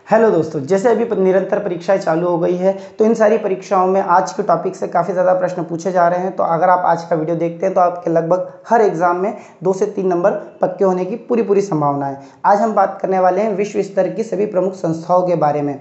Hello दोस्तों, जैसे अभी निरंतर परीक्षाएं चालू हो गई है तो इन सारी परीक्षाओं में आज के टॉपिक से काफ़ी ज़्यादा प्रश्न पूछे जा रहे हैं। तो अगर आप आज का वीडियो देखते हैं तो आपके लगभग हर एग्जाम में 2 से 3 नंबर पक्के होने की पूरी संभावना है। आज हम बात करने वाले हैं विश्व स्तर की सभी प्रमुख संस्थाओं के बारे में।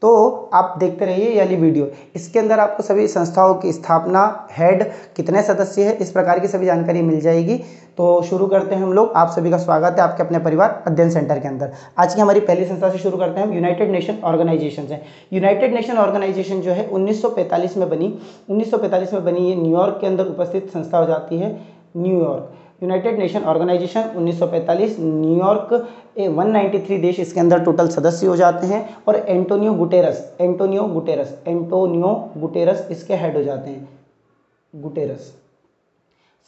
तो आप देखते रहिए ये वाली वीडियो। इसके अंदर आपको सभी संस्थाओं की स्थापना, हेड, कितने सदस्य हैं, इस प्रकार की सभी जानकारी मिल जाएगी। तो शुरू करते हैं हम लोग। आप सभी का स्वागत है आपके अपने परिवार अध्ययन सेंटर के अंदर। आज की हमारी पहली संस्था से शुरू करते हैं हम। यूनाइटेड नेशन ऑर्गेनाइजेशन से। यूनाइटेड नेशन ऑर्गेनाइजेशन जो है 1945 में बनी। 1945 में बनी ये न्यूयॉर्क के अंदर उपस्थित संस्था हो जाती है। New York United Nation Organization 1945 New York 193 देश इसके अंदर टोटल सदस्य हो जाते हैं। और एंटोनियो गुटेरस इसके हेड हो जाते हैं। गुटेरस।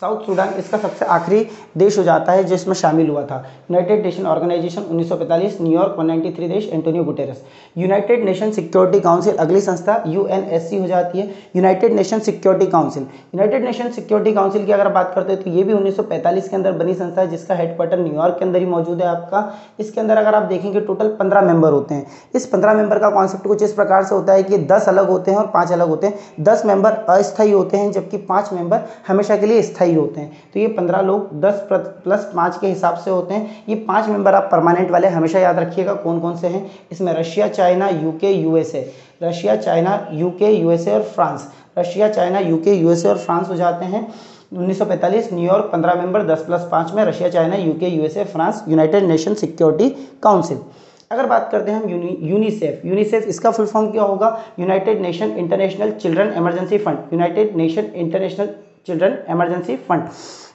साउथ सूडान इसका सबसे आखिरी देश हो जाता है जिसमें शामिल हुआ था। यूनाइटेड नेशन ऑर्गेनाइजेशन 1945 न्यूयॉर्क 193 देश Antonio Guterres. United nation security council अगली संस्था यूएनएससी हो जाती है। United nation security council. United nation security council की अगर बात करते हैं तो ये भी 1945 के अंदर बनी संस्था है जिसका हेडक्वार्टर न्यूयॉर्क के अंदर ही मौजूद है आपका। इसके अंदर अगर आप देखेंगे टोटल 15 मेंबर होते हैं। इस 15 मेंबर का कॉन्सेप्ट कुछ इस प्रकार से होता है कि 10 अलग होते हैं और 5 अलग होते हैं। 10 मेंबर अस्थायी होते हैं जबकि 5 मेंबर हमेशा के लिए स्थायी होते हैं। तो ये 15 लोग 10 प्लस 5 के हिसाब से होते हैं। ये 5 मेंबर आप परमानेंट वाले हमेशा याद रखिएगा कौन कौन से हैं। इसमें Russia, China, UK, USA. Russia, China, UK, USA और France. Russia, China, UK, USA और फ्रांस हो जाते हैं। 1945 न्यूयॉर्क 15 मेंबर 10 प्लस 5 में Russia, China, UK, USA, France. United nation security council. अगर बात करते हैं हम यूनिसेफ इसका फुल फॉर्म क्या होगा? United Nation International Children Emergency fund. United Nation International Children Emergency fund.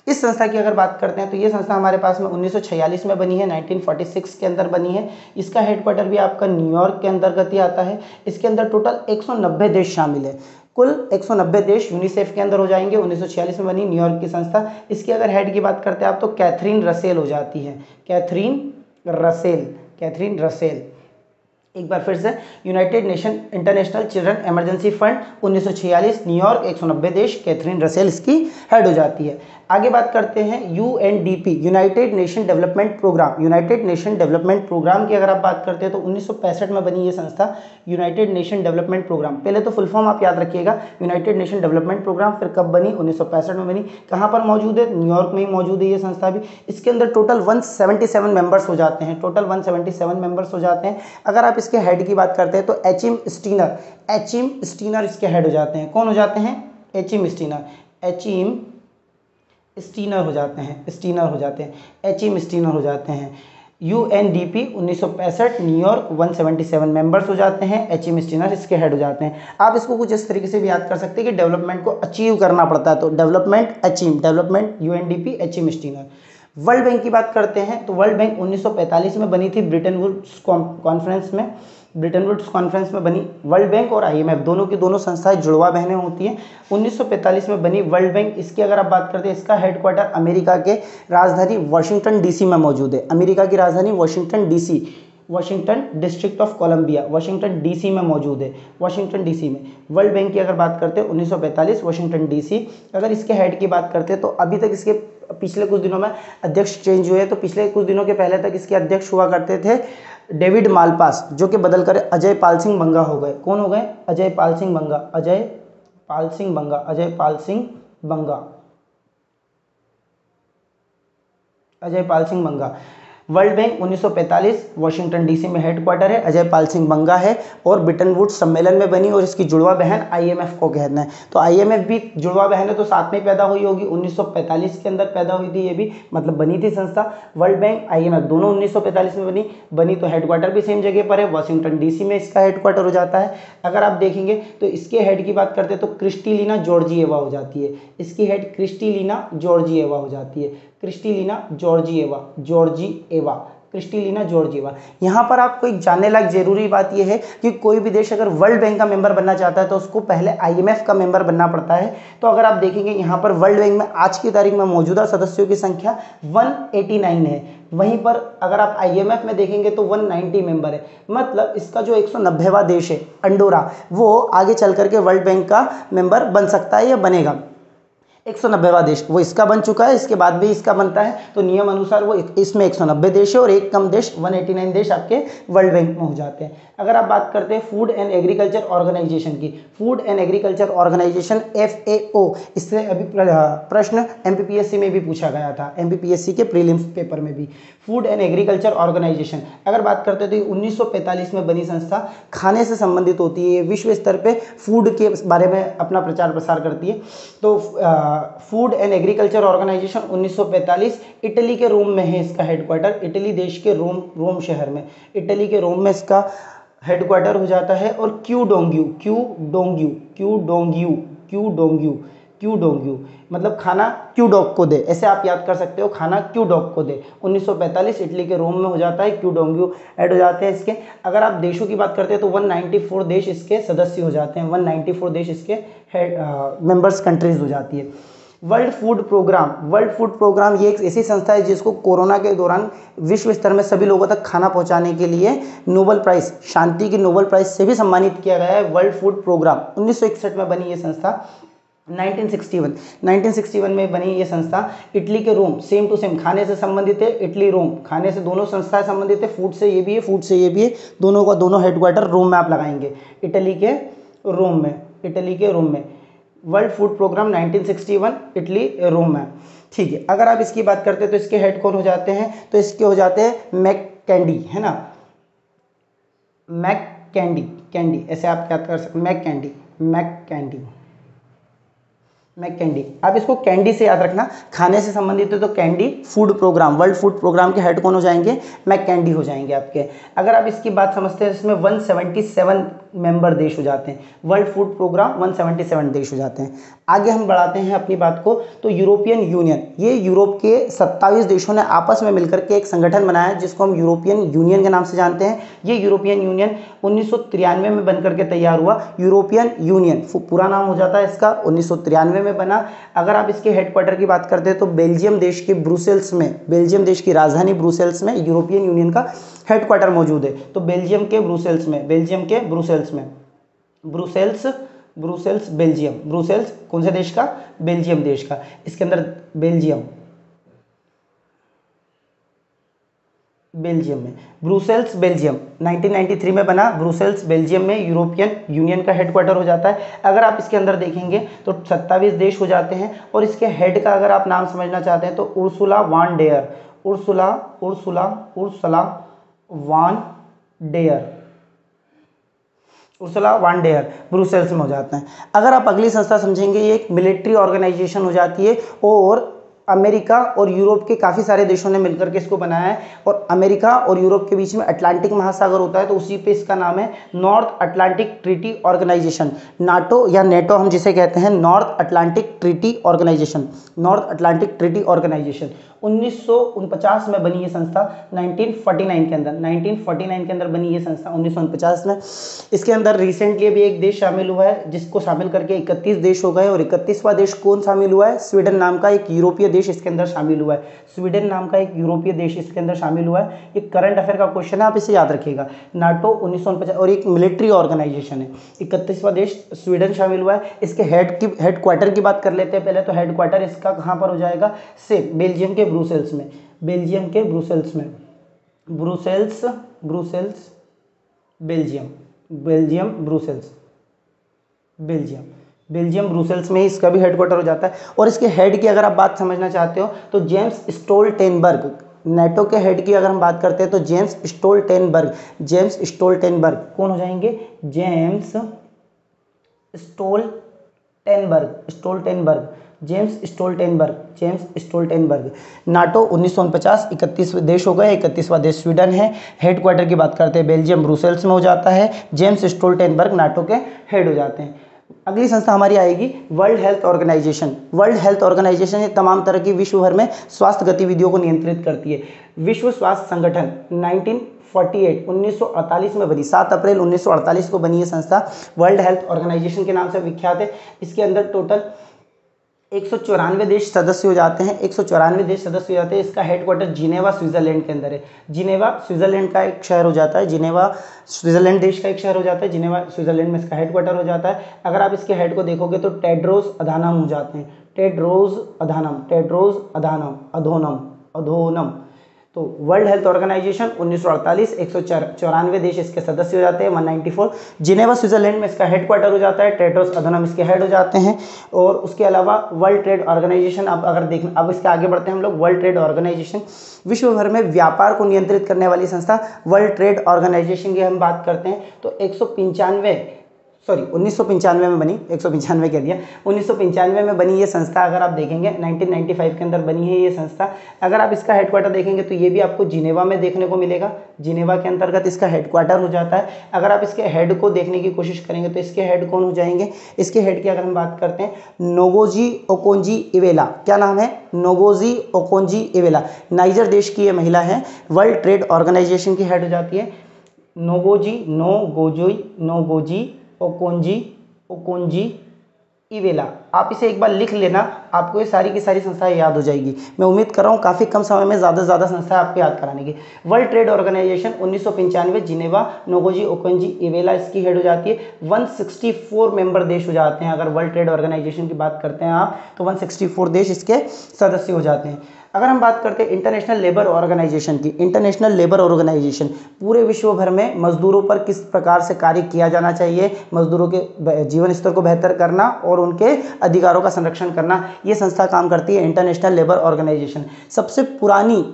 इस संस्था की अगर बात करते हैं तो ये संस्था हमारे पास में 1946 में बनी है, 1946 के अंदर बनी है। इसका हेडक्वार्टर भी आपका न्यूयॉर्क के अंतर्गत ही आता है। इसके अंदर टोटल 190 देश शामिल है। कुल 190 देश यूनिसेफ के अंदर हो जाएंगे। 1946 में बनी न्यूयॉर्क की संस्था। इसकी अगर हेड की बात करते हैं आप तो कैथरीन रसेल हो जाती है। Catherine Russell. एक बार फिर से, United Nation International Children Emergency Fund 1946 न्यूयॉर्क 190 देश, कैथरीन रसेल इसकी हेड हो जाती है। आगे बात करते हैं UNDP, United Nation development programme. United Nation development programme की अगर आप बात करते हैं तो 1965 में बनी ये संस्था। यूनाइटेड नेशन डेवलपमेंट प्रोग्राम, पहले तो फुल फॉर्म आप याद रखिएगा, यूनाइटेड नेशन डेवलपमेंट प्रोग्राम। फिर कब बनी? 1965 में बनी। कहाँ पर मौजूद है? न्यूयॉर्क में ही मौजूद है ये संस्था भी। इसके अंदर टोटल 177 मेंबर्स हो जाते हैं। टोटल 177 मेंबर्स हो जाते हैं। अगर आप इसके हेड की बात करते हैं तो एचिम स्टीनर इसके हेड हो जाते हैं। कौन हो जाते हैं? एचिम स्टीनर हो जाते हैं। यूएनडीपी 1965 न्यूयॉर्क 177 मेंबर्स हो जाते हैं। एचिम स्टीनर इसके हेड हो जाते हैं। आप इसको कुछ इस तरीके से भी याद कर सकते हैं कि डेवलपमेंट को अचीव करना पड़ता है तो development UNDP, Achim Steiner. World bank की बात करते हैं तो वर्ल्ड बैंक 1945 में बनी थी ब्रिटेन वुड्स कॉन्फ्रेंस में बनी। वर्ल्ड बैंक और आईएमएफ दोनों की दोनों संस्थाएं जुड़वा बहनें होती हैं। 1945 में बनी वर्ल्ड बैंक। इसकी अगर आप बात करते हैं इसका हेडक्वार्टर अमेरिका के राजधानी वाशिंगटन डीसी में मौजूद है। अमेरिका की राजधानी Washington District of Columbia, Washington DC में मौजूद है। वाशिंगटन डीसी में वर्ल्ड बैंक की अगर बात करते हैं 1945 वाशिंगटन डीसी। अगर इसके हेड की बात करते हैं तो अभी तक इसके पिछले कुछ दिनों में अध्यक्ष चेंज हुए। तो पिछले कुछ दिनों के पहले तक इसके अध्यक्ष हुआ करते थे डेविड मालपास, जो कि बदल कर अजय पाल सिंह बंगा हो गए। कौन हो गए? अजय पाल सिंह बंगा। वर्ल्ड बैंक 1945 वाशिंगटन डीसी में हेडक्वार्टर है। अजय पाल सिंह बंगा है और ब्रिटेन वुड्स सम्मेलन में बनी और इसकी जुड़वा बहन आईएमएफ को कहते हैं। तो आईएमएफ भी जुड़वा बहन है तो साथ में पैदा हुई होगी। 1945 के अंदर पैदा हुई थी ये भी, मतलब बनी थी संस्था। वर्ल्ड बैंक, आईएमएफ दोनों 1945 में बनी तो हेडक्वार्टर भी सेम जगह पर है, वाशिंगटन डीसी में इसका हेडक्वार्टर हो जाता है। अगर आप देखेंगे तो इसके हेड की बात करते हैं तो क्रिस्टिलिना जॉर्जिएवा हो जाती है। इसकी हेड क्रिस्टिलिना जॉर्जिएवा हो जाती है। Kristalina Georgieva. यहाँ पर आपको एक जानने लायक जरूरी बात यह है कि कोई भी देश अगर वर्ल्ड बैंक का मेंबर बनना चाहता है तो उसको पहले आईएमएफ का मेंबर बनना पड़ता है। तो अगर आप देखेंगे यहाँ पर वर्ल्ड बैंक में आज की तारीख में मौजूदा सदस्यों की संख्या 189 है। वहीं पर अगर आप आईएमएफ में देखेंगे तो 190 मेंबर है। मतलब इसका जो 190वां देश है अंडोरा, वो आगे चल करके वर्ल्ड बैंक का मेंबर बन सकता है या बनेगा। 190वां देश वो इसका बन चुका है, इसके बाद भी इसका बनता है, तो नियम अनुसार वो इसमें 190 देश है और एक कम देश 189 देश आपके वर्ल्ड बैंक में हो जाते हैं। अगर आप बात करते हैं फूड एंड एग्रीकल्चर ऑर्गेनाइजेशन की, food and agriculture organisation FAO, इससे अभी प्रश्न MPPSC में भी पूछा गया था, MPPSC के प्रीलिम्स पेपर में भी। फूड एंड एग्रीकल्चर ऑर्गेनाइजेशन अगर बात करते हैं तो 1945 में बनी संस्था, खाने से संबंधित होती है, विश्व स्तर पे फूड के बारे में अपना प्रचार प्रसार करती है। तो food and agriculture organisation 1945 Italy के रोम में है इसका हेडक्वार्टर, इटली देश के रोम शहर में, इटली के रोम में इसका हेडक्वार्टर हो जाता है। और क्यू डोंग्यू मतलब खाना क्यू डॉग को दे, ऐसे आप याद कर सकते हो, खाना क्यू डॉग को दे। 1945 इटली के रोम में हो जाता है, क्यू डोंग्यू ऐड हो जाते हैं इसके। अगर आप देशों की बात करते हैं तो 194 देश इसके सदस्य हो जाते हैं, 194 देश इसके मेंबर्स कंट्रीज हो जाती है। वर्ल्ड फूड प्रोग्राम ये एक ऐसी संस्था है जिसको कोरोना के दौरान विश्व स्तर में सभी लोगों तक खाना पहुंचाने के लिए नोबेल प्राइज, शांति की नोबेल प्राइज से भी सम्मानित किया गया है। वर्ल्ड फूड प्रोग्राम 1961 में बनी ये संस्था। 1961 में बनी ये संस्था इटली के रोम, सेम टू सेम खाने से संबंधित है, इटली रोम खाने से दोनों संस्थाएं संबंधित है, फूड से ये भी है, फूड से ये भी है, दोनों का दोनों हेडक्वार्टर रोम में आप लगाएंगे, इटली के रोम में। वर्ल्ड फूड प्रोग्राम 1961 इटली रोम में, ठीक है। अगर आप इसकी बात करते हैं तो इसके हेड कौन हो जाते हैं, तो इसके हो जाते हैं मैककैंडी, है ना, मैककैंडी ऐसे आप याद कर सकते हैं, मैककैंडी। आप इसको कैंडी से याद रखना, खाने से संबंधित है तो candy. Food programme, world food programme के हेड कौन हो जाएंगे, मैककैंडी हो जाएंगे आपके। अगर आप इसकी बात समझते हैं इसमें 177 मेंबर देश हो जाते हैं, वर्ल्ड फूड प्रोग्राम 177 देश हो जाते हैं। आगे हम बढ़ाते हैं अपनी बात को, तो यूरोपियन यूनियन, ये यूरोप के 27 देशों ने आपस में मिलकर के एक संगठन बनाया जिसको हम यूरोपियन यूनियन के नाम से जानते हैं। ये यूरोपियन यूनियन 1993 में बनकर के तैयार हुआ। यूरोपियन यूनियन पूरा नाम हो जाता है इसका, 1993 में बना। अगर आप इसके हेडक्वार्टर की बात करते हैं तो बेल्जियम देश के ब्रुसेल्स में, बेल्जियम देश की राजधानी ब्रुसेल्स में यूरोपियन यूनियन का हेडक्वार्टर मौजूद है। तो बेल्जियम के ब्रुसेल्स में, ब्रुसेल्स बेल्जियम, ब्रुसेल्स कौन से देश का, बेल्जियम देश का। इसके अंदर बेल्जियम में, ब्रुसेल्स बेल्जियम 1993 में बना, ब्रुसेल्स बेल्जियम में यूरोपियन यूनियन का हेडक्वार्टर हो जाता है। अगर आप इसके अंदर देखेंगे तो 27 देश हो जाते हैं और इसके हेड का अगर आप नाम समझना चाहते हैं तो Ursula von der, Ursula von der Brussels में हो जाते हैं। अगर आप अगली संस्था समझेंगे, ये एक मिलिट्री ऑर्गेनाइजेशन हो जाती है और अमेरिका और यूरोप के काफ़ी सारे देशों ने मिलकर के इसको बनाया है। और अमेरिका और यूरोप के बीच में अटलांटिक महासागर होता है तो उसी पे इसका नाम है North Atlantic Treaty Organization, NATO या नेटो हम जिसे कहते हैं, नॉर्थ अटलांटिक ट्रीटी ऑर्गेनाइजेशन, 1949 में बनी ये संस्था, 1949 के अंदर बनी ये संस्था 1949 में। इसके अंदर रिसेंटली अभी एक देश शामिल हुआ है जिसको शामिल करके 31 देश हो गए और 31वां देश कौन शामिल हुआ है, स्वीडन नाम का एक यूरोपीय देश इसके अंदर शामिल हुआ है, स्वीडन नाम का एक यूरोपीय देश इसके अंदर शामिल हुआ है। ये करंट अफेयर का क्वेश्चन है, आप इसे याद रखिएगा। नाटो 1949 और एक मिलिट्री ऑर्गेनाइजेशन है, 31वां देश स्वीडन शामिल हुआ है। इसके हेडक्वार्टर की बात कर लेते हैं पहले, तो हेडक्वार्टर इसका कहाँ पर हो जाएगा, से बेल्जियम के ब्रुसेल्स में, बेल्जियम ब्रुसेल्स में इसका भी हेडक्वार्टर हो जाता है। और इसके हेड की अगर आप बात समझना चाहते हो तो जेम्स स्टोल्टेनबर्ग, नेटो के हेड की अगर हम बात करते हैं तो जेम्स स्टोल्टेनबर्ग कौन हो जाएंगे, जेम्स स्टोल्टेनबर्ग। नाटो 1949 31 देश हो गए, 31वां देश स्वीडन है। हेडक्वार्टर की बात करते हैं बेल्जियम ब्रुसेल्स में हो जाता है, जेम्स स्टोल्टेनबर्ग नाटो के हेड हो जाते हैं। अगली संस्था हमारी आएगी वर्ल्ड हेल्थ ऑर्गेनाइजेशन। ये तमाम तरह की विश्व भर में स्वास्थ्य गतिविधियों को नियंत्रित करती है। विश्व स्वास्थ्य संगठन 1948 में बनी, 7 अप्रैल 1948 को बनी ये संस्था वर्ल्ड हेल्थ ऑर्गेनाइजेशन के नाम से विख्यात है। इसके अंदर टोटल 194 देश सदस्य हो जाते हैं, इसका हेडक्वार्टर जिनेवा स्विट्जरलैंड के अंदर है। जिनेवा स्विट्जरलैंड का एक शहर हो जाता है, जिनेवा स्विट्जरलैंड देश का एक शहर हो जाता है, जिनेवा स्विट्जरलैंड में इसका हेडक्वार्टर हो जाता है। अगर आप इसके हेड को देखोगे तो टेड्रोस अधानम हो जाते हैं, अधोनम। तो वर्ल्ड हेल्थ ऑर्गेनाइजेशन 1948, 194 देश इसके सदस्य हो जाते हैं, 194। जिनेवा स्विट्जरलैंड में इसका हेडक्वार्टर हो जाता है, टेड्रोस अधनम इसके हेड हो जाते हैं। और उसके अलावा वर्ल्ड ट्रेड ऑर्गेनाइजेशन, अब इसके आगे बढ़ते हैं हम लोग। वर्ल्ड ट्रेड ऑर्गेनाइजेशन विश्व भर में व्यापार को नियंत्रित करने वाली संस्था वर्ल्ड ट्रेड ऑर्गेनाइजेशन की हम बात करते हैं तो 1995 में बनी, 195 कह दिया, 1995 में बनी ये संस्था। अगर आप देखेंगे 1995 के अंदर बनी है ये संस्था। अगर आप इसका हेडक्वार्टर देखेंगे तो ये भी आपको जिनेवा में देखने को मिलेगा, जिनेवा के अंतर्गत इसका हेडक्वार्टर हो जाता है। अगर आप इसके हेड को देखने की कोशिश करेंगे तो इसके हेड कौन हो जाएंगे, इसके हेड की अगर हम बात करते हैं नोगोजी ओकोंजी-इवेला। क्या नाम है? नोगोजी ओकोंजी-इवेला। नाइजर देश की ये महिला है, वर्ल्ड ट्रेड ऑर्गेनाइजेशन की हेड हो जाती है। नोगोजी ओकोंजी-इवेला। आप इसे एक बार लिख लेना, आपको ये सारी की सारी संस्थाएं याद हो जाएगी। मैं उम्मीद कर रहा हूँ काफ़ी कम समय में ज़्यादा से ज़्यादा संस्थाएं आपको याद कराने की। वर्ल्ड ट्रेड ऑर्गेनाइजेशन 1995, जिनेवा, नोगोजी ओकोंजी-इवेला इसकी हेड हो जाती है। 164 मेंबर देश हो जाते हैं। अगर वर्ल्ड ट्रेड ऑर्गेनाइजेशन की बात करते हैं आप तो 164 देश इसके सदस्य हो जाते हैं। अगर हम बात करते हैं इंटरनेशनल लेबर ऑर्गेनाइजेशन की, इंटरनेशनल लेबर ऑर्गेनाइजेशन पूरे विश्व भर में मजदूरों पर किस प्रकार से कार्य किया जाना चाहिए, मजदूरों के जीवन स्तर को बेहतर करना और उनके अधिकारों का संरक्षण करना, ये संस्था काम करती है। इंटरनेशनल लेबर ऑर्गेनाइजेशन सबसे पुरानी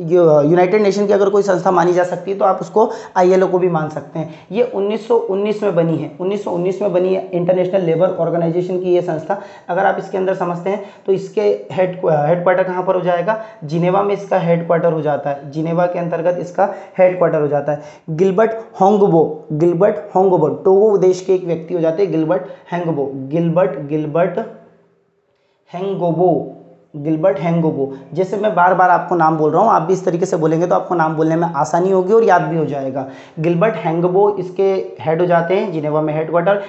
यूनाइटेड नेशन की अगर कोई संस्था मानी जा सकती है तो आप उसको ILO को भी मान सकते हैं। ये 1919 में बनी है, 1919 में बनी है इंटरनेशनल लेबर ऑर्गेनाइजेशन की ये संस्था। अगर आप इसके अंदर समझते हैं तो इसके हेडक्वार्टर कहाँ पर हो जाएगा, जिनेवा में इसका हेडक्वार्टर हो जाता है, जिनेवा के अंतर्गत इसका हेडक्वार्टर हो जाता है। गिलबर्ट होंगबो टोगो देश के एक व्यक्ति हो जाते हैं, गिलबर्ट हैंगोबो। जैसे मैं बार बार आपको नाम बोल रहा हूँ, आप भी इस तरीके से बोलेंगे तो आपको नाम बोलने में आसानी होगी और याद भी हो जाएगा। गिलबर्ट हैंगोबो इसके हेड हो जाते हैं, जिनेवा में हेडक्वार्टर।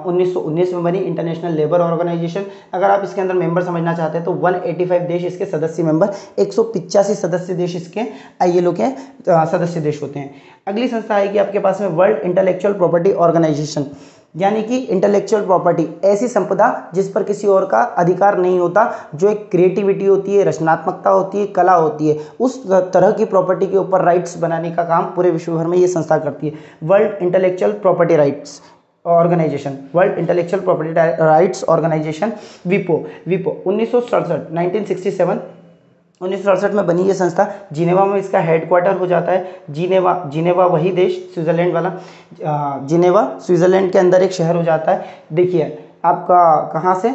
1919 में बनी इंटरनेशनल लेबर ऑर्गेनाइजेशन। अगर आप इसके अंदर मेंबर समझना चाहते हैं तो 185 देश इसके सदस्य मेंबर, 185 सदस्य देश इसके ILO के सदस्य देश होते हैं। अगली संस्था आएगी आपके पास में वर्ल्ड इंटेलेक्चुअल प्रॉपर्टी ऑर्गेनाइजेशन, यानी कि इंटेलेक्चुअल प्रॉपर्टी ऐसी संपदा जिस पर किसी और का अधिकार नहीं होता, जो एक क्रिएटिविटी होती है, रचनात्मकता होती है, कला होती है, उस तरह की प्रॉपर्टी के ऊपर राइट्स बनाने का काम पूरे विश्व भर में ये संस्था करती है। World intellectual property rights organisation, world intellectual property rights organisation, विपो 1967 में बनी ये संस्था। जिनेवा में इसका हेडक्वार्टर हो जाता है। जिनेवा वही देश स्विट्जरलैंड वाला, जिनेवा स्विट्जरलैंड के अंदर एक शहर हो जाता है। देखिए आपका कहाँ से,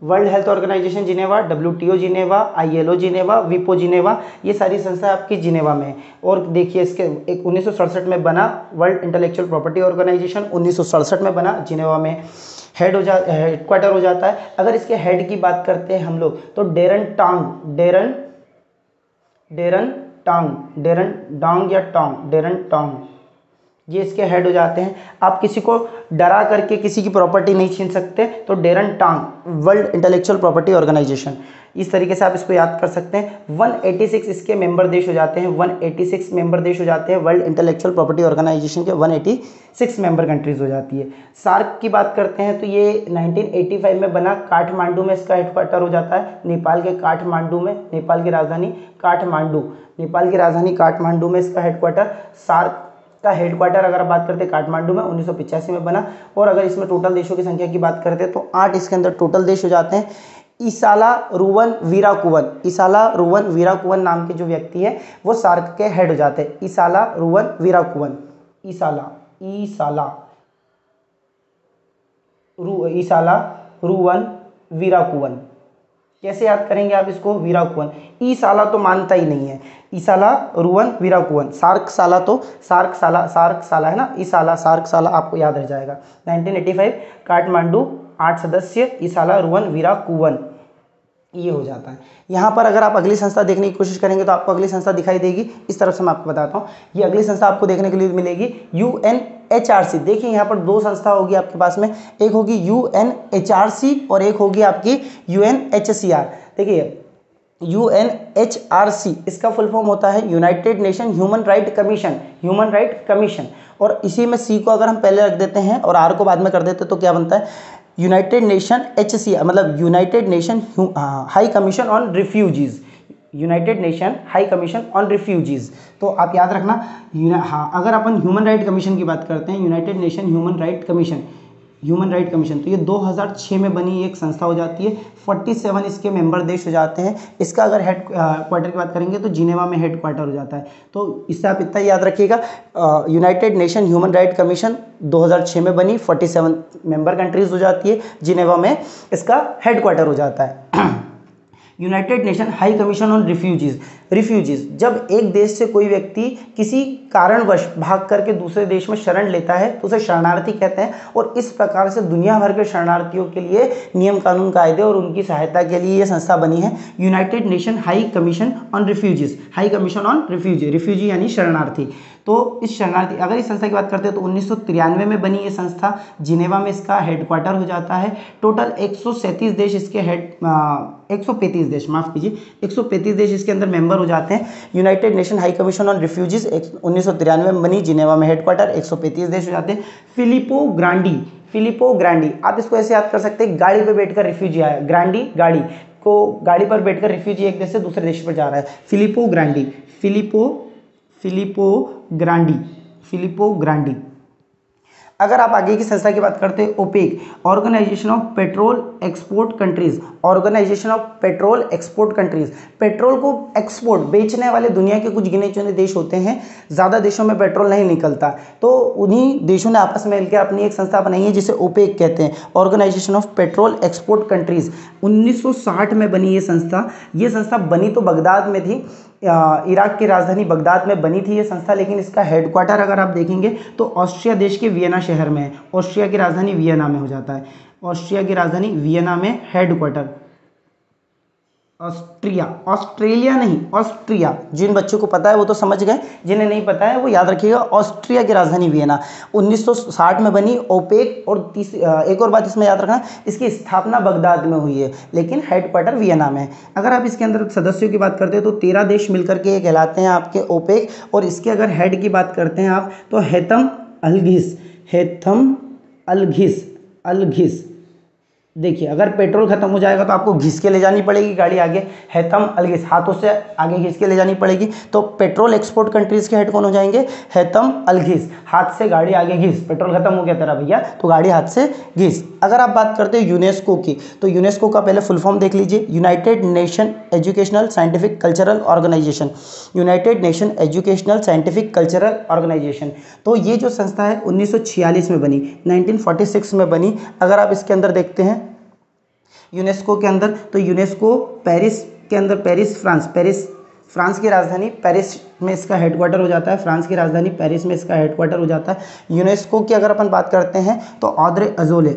world health organisation Geneva, WTO Geneva, ILO Geneva, विपो जिनेवा, ये सारी संस्था आपकी जिनेवा में है। और देखिए इसके 1967 में बना वर्ल्ड इंटेलेक्चुअल प्रॉपर्टी ऑर्गेनाइजेशन, 1967 में बना, जिनेवा में हेडक्वार्टर हो जाता है। अगर इसके हेड की बात करते हैं हम लोग तो डेरन टांग ये इसके हेड हो जाते हैं। आप किसी को डरा करके किसी की प्रॉपर्टी नहीं छीन सकते, तो डेरन टांग वर्ल्ड इंटेलेक्चुअल प्रॉपर्टी ऑर्गेनाइजेशन, इस तरीके से आप इसको याद कर सकते हैं। 186 इसके मेंबर देश हो जाते हैं, 186 मेंबर देश हो जाते हैं वर्ल्ड इंटेलेक्चुअल प्रॉपर्टी ऑर्गेनाइजेशन के, 186 मेंबर कंट्रीज हो जाती है। सार्क की बात करते हैं तो ये 1985 में बना, काठमांडू में इसका हेडक्वार्टर हो जाता है, नेपाल के काठमांडू में, नेपाल की राजधानी काठमांडू में इसका हेडक्वार्टर। सार्क का हेडक्वार्टर अगर आप बात करते हैं काठमांडू में, 1985 में बना। और अगर इसमें टोटल देशों की संख्या की बात करते हैं तो 8 इसके अंदर टोटल देश हो जाते हैं। ईसाला रुवन वीराकुवन नाम के जो व्यक्ति है वो सार्क के हेड हो जाते हैं। ईसाला रुवन वीराकुवन। कैसे याद करेंगे आप इसको, वीराकुवन। ई साला तो मानता ही नहीं है, ईसाला रुवन वीराकुवन। सार्क साला है ना, ई साला सार्क साला आपको याद रह जाएगा। 1985 काठमांडू, 8 सदस्य, ईसाला रुवन वीराकुवन, ये हो जाता है। यहाँ पर अगर आप अगली संस्था देखने की कोशिश करेंगे तो आपको अगली संस्था दिखाई देगी। इस तरफ से मैं आपको बताता हूँ, ये अगली संस्था आपको देखने के लिए मिलेगी UNHRC। देखिए यहाँ पर 2 संस्था होगी आपके पास में, एक होगी UNHRC और एक होगी आपकी UNHCR। देखिए UNHRC इसका फुल फॉर्म होता है United nation human right commission, और इसी में C को अगर हम पहले रख देते हैं और R को बाद में कर देते हैं तो क्या बनता है, यूनाइटेड नेशन HCR मतलब United nation high commission on refugees, United nation high commission on refugees. तो आप याद रखना, हाँ, अगर अपन ह्यूमन राइट कमीशन की बात करते हैं, United nation human right commission, तो ये 2006 में बनी एक संस्था हो जाती है। 47 इसके मेंबर देश हो जाते हैं। इसका अगर हेड क्वार्टर की बात करेंगे तो जिनेवा में हेड क्वार्टर हो जाता है। तो इससे आप इतना याद रखिएगा, United nation human right commission 2006 में बनी, 47 मेंबर कंट्रीज हो जाती है, जिनेवा में इसका हेड क्वार्टर हो जाता है। United nation high commission on refugees, जब एक देश से कोई व्यक्ति किसी कारणवश भाग करके दूसरे देश में शरण लेता है तो उसे शरणार्थी कहते हैं, और इस प्रकार से दुनिया भर के शरणार्थियों के लिए नियम कानून कायदे और उनकी सहायता के लिए ये संस्था बनी है, United nation high commission on refugees, high commission on refugee यानी शरणार्थी। तो इस शरणार्थी, अगर इस संस्था की बात करते हैं तो 1993 में बनी ये संस्था, जिनेवा में इसका हेडक्वार्टर हो जाता है। टोटल 137 देश इसके 135 देश, माफ कीजिए, 135 देश इसके अंदर मेंबर हो जाते हैं। United nation high commission on refugees 1993 में बनी, जिनेवा में हेडक्वार्टर, 135 देश हो जाते हैं। फिलिपो ग्रांडी, आप इसको ऐसे याद कर सकते हैं, गाड़ी पे बैठकर रिफ्यूजी आया, ग्रांडी गाड़ी को, गाड़ी पर बैठकर रिफ्यूजी एक देश से दूसरे देश पर जा रहा है, फिलिपो ग्रांडी। अगर आप आगे की संस्था की बात करते हैं, OPEC, organisation of petrol export countries, petrol को एक्सपोर्ट बेचने वाले दुनिया के कुछ गिने चुने देश होते हैं, ज़्यादा देशों में पेट्रोल नहीं निकलता, तो उन्हीं देशों ने आपस में मिलकर अपनी एक संस्था बनाई है जिसे ओपेक कहते हैं, organisation of petrol export countries. 1960 में बनी ये संस्था बनी तो बगदाद में थी, इराक की राजधानी बगदाद में बनी थी ये संस्था, लेकिन इसका हेडक्वार्टर अगर आप देखेंगे तो ऑस्ट्रिया देश के वियना शहर में है, ऑस्ट्रिया की राजधानी वियना में हो जाता है, ऑस्ट्रिया की राजधानी वियना में हेडक्वार्टर। ऑस्ट्रेलिया नहीं, ऑस्ट्रिया, जिन बच्चों को पता है वो तो समझ गए, जिन्हें नहीं पता है वो याद रखिएगा, ऑस्ट्रिया की राजधानी वियना। 1960 में बनी ओपेक, और एक और बात इसमें याद रखना, इसकी स्थापना बगदाद में हुई है लेकिन हेडक्वार्टर वियना में है। अगर आप इसके अंदर सदस्यों की बात करते हैं तो 13 देश मिलकर के कहलाते हैं आपके ओपेक, और इसके अगर हेड की बात करते हैं आप तो हैथम अलघिस। देखिए, अगर पेट्रोल खत्म हो जाएगा तो आपको घिस के ले जानी पड़ेगी गाड़ी आगे, हैथम अलघिस, हाथों से आगे घिस के ले जानी पड़ेगी। तो पेट्रोल एक्सपोर्ट कंट्रीज के हेड कौन हो जाएंगे, हैथम अलघिस, हाथ से गाड़ी आगे घिस, पेट्रोल खत्म हो गया तेरा भैया तो गाड़ी हाथ से घिस। अगर आप बात करते हैं यूनेस्को की, तो यूनेस्को का पहले फुल फॉर्म देख लीजिए, United Nation Educational Scientific Cultural Organization, United Nation Educational Scientific Cultural Organization. तो ये जो संस्था है 1946 में बनी, 1946 में बनी। अगर आप इसके अंदर देखते हैं यूनेस्को के अंदर, तो यूनेस्को पेरिस के अंदर, फ्रांस की राजधानी पेरिस में इसका हेडक्वार्टर हो जाता है, फ्रांस की राजधानी पेरिस में इसका हेडक्वार्टर हो जाता है। यूनेस्को की अगर अपन बात करते हैं तो Andre Azoulay,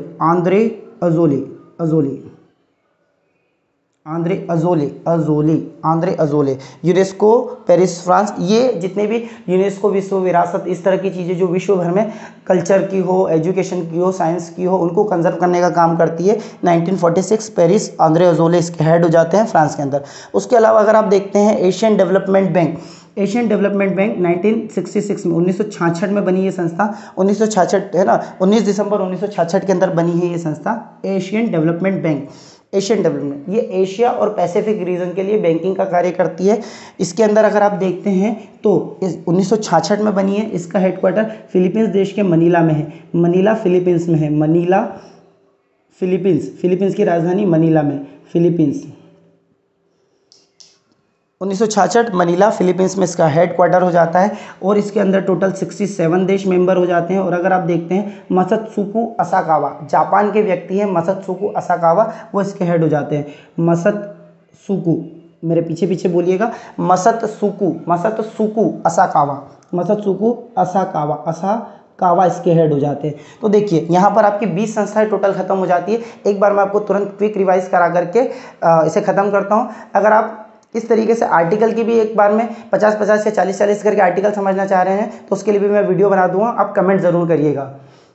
UNESCO Paris France, ये जितने भी यूनेस्को विश्व विरासत, इस तरह की चीज़ें जो विश्व भर में कल्चर की हो, एजुकेशन की हो, साइंस की हो, उनको कंजर्व करने का काम करती है। 1946 पेरिस, आंद्रे अजोले इसके हेड हो जाते हैं फ्रांस के अंदर। उसके अलावा अगर आप देखते हैं एशियन डेवलपमेंट बैंक 1966 में, 1966 में बनी ये संस्था, 1966 है ना, 19 दिसंबर 1966 के अंदर बनी है ये संस्था, एशियन डेवलपमेंट, ये एशिया और पैसिफिक रीजन के लिए बैंकिंग का कार्य करती है। इसके अंदर अगर आप देखते हैं तो 1966 में बनी है, इसका हेडक्वार्टर फिलीपींस देश के मनीला में है, फिलीपींस में है, फिलीपींस की राजधानी मनीला में, फिलीपींस। 1966 मनीला फिलीपींस में इसका हेडक्वार्टर हो जाता है, और इसके अंदर टोटल 67 देश मेंबर हो जाते हैं। और अगर आप देखते हैं मसत्सुकु असाकावा, जापान के व्यक्ति हैं मसत्सुकु असाकावा, वो इसके हेड हो जाते हैं। मसत्सुकु, मेरे पीछे बोलिएगा, मसत्सुकु असाकावा इसके हेड हो जाते हैं। तो देखिए यहाँ पर आपकी 20 संस्थाएं टोटल खत्म हो जाती है। एक बार मैं आपको तुरंत क्विक रिवाइज करा करके इसे ख़त्म करता हूँ। अगर आप इस तरीके से आर्टिकल की भी एक बार में 50-50 या 40-40 करके आर्टिकल समझना चाह रहे हैं तो उसके लिए भी मैं वीडियो बना दूंगा, आप कमेंट ज़रूर करिएगा।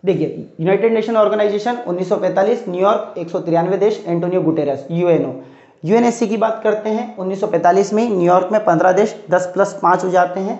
देखिए, यूनाइटेड नेशन ऑर्गेनाइजेशन 1945, न्यूयॉर्क 193 देश, एंटोनियो गुटेरेस, यूएनएससी की बात करते हैं 1945 में, न्यूयॉर्क में 15 देश, 10+5 हो जाते हैं,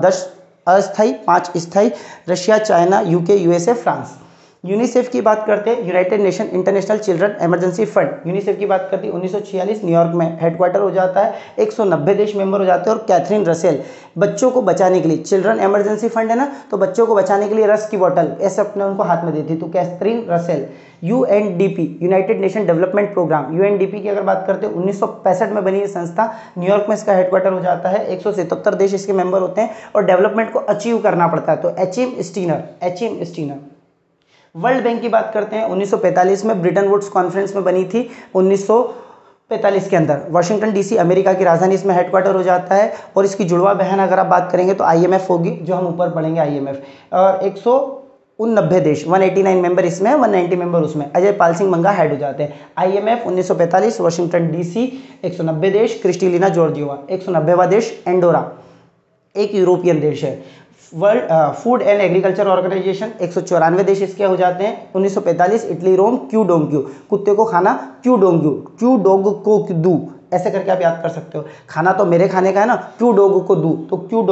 10 अस्थायी 5 स्थायी, Russia, China, UK, USA, France. UNICEF की बात करते हैं, United Nation International Children Emergency fund, UNICEF की बात करते हैं 1946 न्यूयॉर्क में हेडक्वार्टर हो जाता है, 190 देश मेंबर हो जाते हैं। और कैथरीन रसेल बच्चों को बचाने के लिए, चिल्ड्रन इमरजेंसी फंड है ना, तो बच्चों को बचाने के लिए रस की बोतल ऐसे अपने उनको हाथ में देती, तो Catherine Russell. UNDP, United Nation development Programme, UNDP की अगर बात करते हैं 1965 में बनी ये संस्था, न्यूयॉर्क में इसका हेडक्वार्टर हो जाता है, 177 देश इसके मेंबर होते हैं और डेवलपमेंट को अचीव करना पड़ता है। तो एचिम स्टीनर। वर्ल्ड बैंक की बात करते हैं 1945 में ब्रिटन वुड्स कॉन्फ्रेंस में बनी थी, 1945 के अंदर। वाशिंगटन डीसी अमेरिका की राजधानी, इसमें हेडक्वार्टर हो जाता है। और इसकी जुड़वा बहन अगर आप बात करेंगे तो आईएमएफ होगी, जो हम ऊपर पढ़ेंगे आईएमएफ। और 189 देश, 189 मेंबर इसमें, 190 मेंबर उसमें। अजय पाल सिंह मंगा हेड हो जाते हैं। आईएमएफ 1945, वाशिंगटन डीसी 190 देश, क्रिस्टलिना जॉर्जियोवा 190वां देश, एंडोरा एक यूरोपियन देश है। World Food and agriculture Organization 194 देश इसके हो जाते हैं। 1945 इटली रोम, क्यू डोंग्यू, कुत्ते को खाना क्यू डोंग्यू, क्यू डोग को दू, ऐसे करके आप याद कर सकते हो। खाना तो मेरे खाने का है ना, क्यू डोग को दू, तो क्यू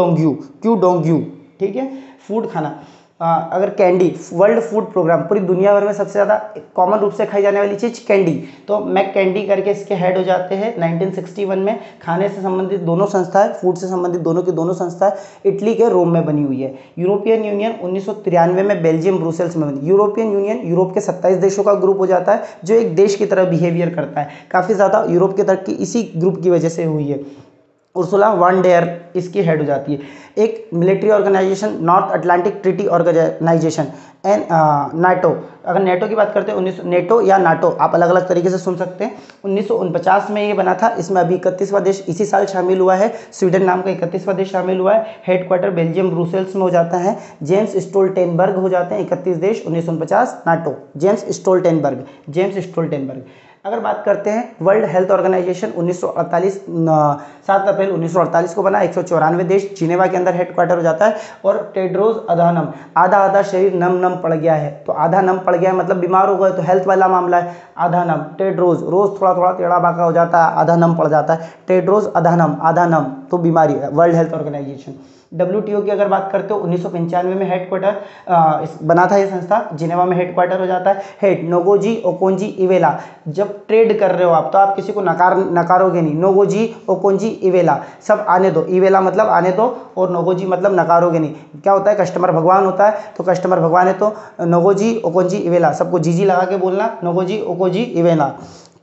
डोंग्यू, ठीक है। फूड खाना, अगर कैंडी, वर्ल्ड फूड प्रोग्राम, पूरी दुनिया भर में सबसे ज़्यादा कॉमन रूप से खाई जाने वाली चीज़ कैंडी, तो मैक कैंडी करके इसके हेड हो जाते हैं 1961 में। खाने से संबंधित दोनों संस्थाएं, फूड से संबंधित दोनों की दोनों संस्थाएं इटली के रोम में बनी हुई है। यूरोपियन यूनियन 1993 में बेल्जियम ब्रुसेल्स में बनी। यूरोपियन यूनियन यूरोप के 27 देशों का ग्रुप हो जाता है, जो एक देश की तरह बिहेवियर करता है। काफ़ी ज़्यादा यूरोप की तरक्की इसी ग्रुप की वजह से हुई है। उर्सुला वान डेयर इसकी हेड हो जाती है। एक military organisation, North Atlantic Treaty Organization, NATO. अगर नेटो की बात करते हैं, नेटो या नाटो आप अलग अलग तरीके से सुन सकते हैं। 1949 में ये बना था। इसमें अभी 31वां देश इसी साल शामिल हुआ है, स्वीडन नाम का 31वां देश शामिल हुआ है। हेडक्वार्टर बेल्जियम ब्रुसेल्स में हो जाता है। जेम्स स्टोल्टेनबर्ग हो जाते हैं 31 देश, 1949 नाटो, जेम्स स्टोल्टेनबर्ग। अगर बात करते हैं वर्ल्ड हेल्थ ऑर्गेनाइजेशन 1948, 7 अप्रैल 1948 को बना, 194 देश, जिनेवा के अंदर हेडक्वार्टर हो जाता है। और टेड्रोस अधानम, आधा शरीर नम पड़ गया है, तो आधा नम पड़ गया है मतलब बीमार हो गए, तो हेल्थ वाला मामला है। अधानम, टेड्रोस, रोज थोड़ा टेढ़ा बाका हो जाता है, आधा नम पड़ जाता है, टेड्रोस अधानम तो बीमारी है। World health organisation. WTO की अगर बात करते हो 1995 में हेडक्वार्टर बना था ये संस्था, जिनेवा में हेडक्वार्टर हो जाता है। Head Ngozi Okonjo Iweala. जब ट्रेड कर रहे हो आप, तो आप किसी को नकारोगे नहीं। नोगोजी ओकोंजी इवेला, सब आने दो, इवेला मतलब आने दो और नोगोजी मतलब नकारोगे नहीं। क्या होता है, कस्टमर भगवान होता है, तो कस्टमर भगवान है तो नोगोजी ओकोंजी इवेला, सबको जीजी लगा के बोलना, नोगोजी ओकोंजी इवेला।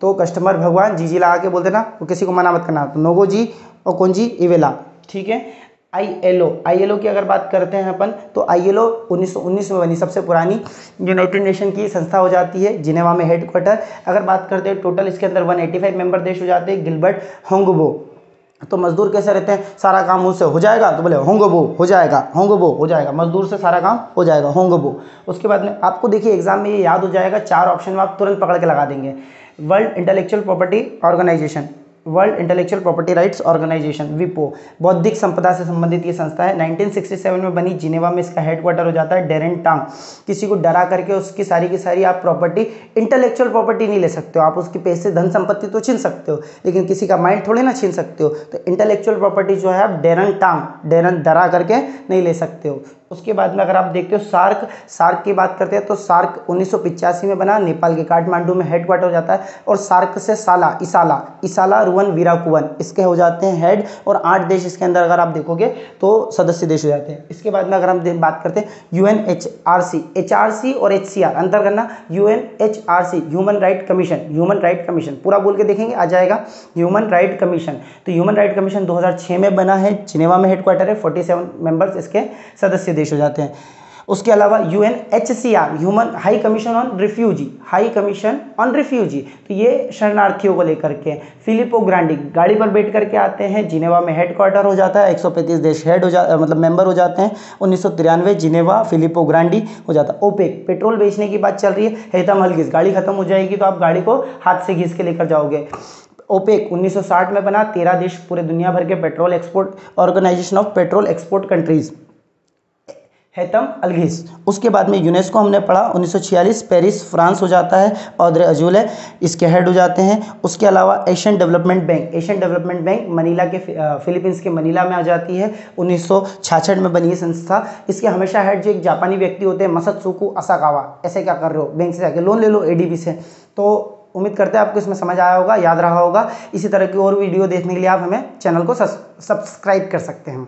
तो कस्टमर भगवान जीजी लगा के बोल देना, तो किसी को मना मत करना, तो नोगोजी ओकोंजी इवेला, ठीक है। आईएलओ की अगर बात करते हैं अपन, तो आईएलओ 1919 में बनी, सबसे पुरानी यूनाइटेड नेशन की संस्था हो जाती है, जिनेवा में हेडक्वार्टर। अगर बात करते हैं टोटल इसके अंदर 185 मेंबर देश हो जाते हैं। गिलबर्ट होंगबो, तो मजदूर कैसे रहते हैं, सारा काम मुझसे हो जाएगा, तो बोले होंगबो हो जाएगा, मजदूर से सारा काम हो जाएगा, होंगबो। उसके बाद में आपको देखिए एग्जाम में ये याद हो जाएगा, 4 ऑप्शन में आप तुरंत पकड़ के लगा देंगे। World intellectual property organisation, world intellectual property rights organisation, विपो, बौद्धिक संपदा से संबंधित ये संस्था है। 1967 में बनी, जिनेवा में इसका हेडक्वार्टर हो जाता है। डेरेन टांग, किसी को डरा करके उसकी सारी की सारी आप प्रॉपर्टी, इंटेलेक्चुअल प्रॉपर्टी नहीं ले सकते हो आप, उसकी पैसे धन संपत्ति तो छीन सकते हो, लेकिन किसी का माइंड थोड़ी ना छीन सकते हो। तो इंटेलेक्चुअल प्रॉपर्टी जो है आप डेरन डरा करके नहीं ले सकते हो। उसके बाद में अगर आप देखते हो सार्क की बात करते हैं, तो सार्क 1985 में बना, नेपाल के काठमांडू में हेडक्वार्टर हो जाता है। और सार्क से इसाला रुवन वीराकुवन इसके हो जाते हैं हेड। और 8 देश इसके अंदर अगर आप देखोगे तो सदस्य देश हो जाते हैं। इसके बाद में अगर हम बात करते हैं HRC और HCR, अंतर करना, UNHRC ह्यूमन राइट कमीशन, पूरा बोल के देखेंगे आ जाएगा, ह्यूमन राइट कमीशन। तो ह्यूमन राइट कमीशन 2006 में बना है, जिनेवा में हेडक्वार्टर है, 47 मेंबर्स इसके सदस्य देश हो जाते हैं। उसके अलावा UNHCR, human high commission on refugee, तो ये शरणार्थियों को लेकर के। फिलिपो ग्रांडी गाड़ी पर बैठ करके आते हैं, जिनेवा में हेडक्वार्टर हो जाता है, 135 देश मतलब मेंबर हो जाते हैं। 1993 जिनेवा, फिलिपो ग्रांडी हो जाता है। ओपेक, पेट्रोल बेचने की बात चल रही है, हेतम हलगिस, गाड़ी खत्म हो जाएगी तो आप गाड़ी को हाथ से घिस के लेकर जाओगे। ओपेक 1960 में बना, 13 देश पूरे दुनिया भर के petrol export, organisation of petrol export countries. Haitham Al Ghais. उसके बाद में यूनेस्को हमने पढ़ा 1946, पेरिस फ्रांस हो जाता है, ऑद्रे अजौले इसके हेड हो जाते हैं। उसके अलावा Asian development bank, Asian development bank Manila के फिलीपींस के मनीला में आ जाती है, 1966 में बनी है संस्था। इसके हमेशा हेड जो एक जापानी व्यक्ति होते हैं मसत्सुको असाकावा। ऐसे क्या कर रहे हो, बैंक से जाके लोन ले लो एडीबी से। तो उम्मीद करते हैं आपको इसमें समझ आया होगा, याद रहा होगा। इसी तरह की और वीडियो देखने के लिए आप हमें चैनल को सब्सक्राइब कर सकते हैं।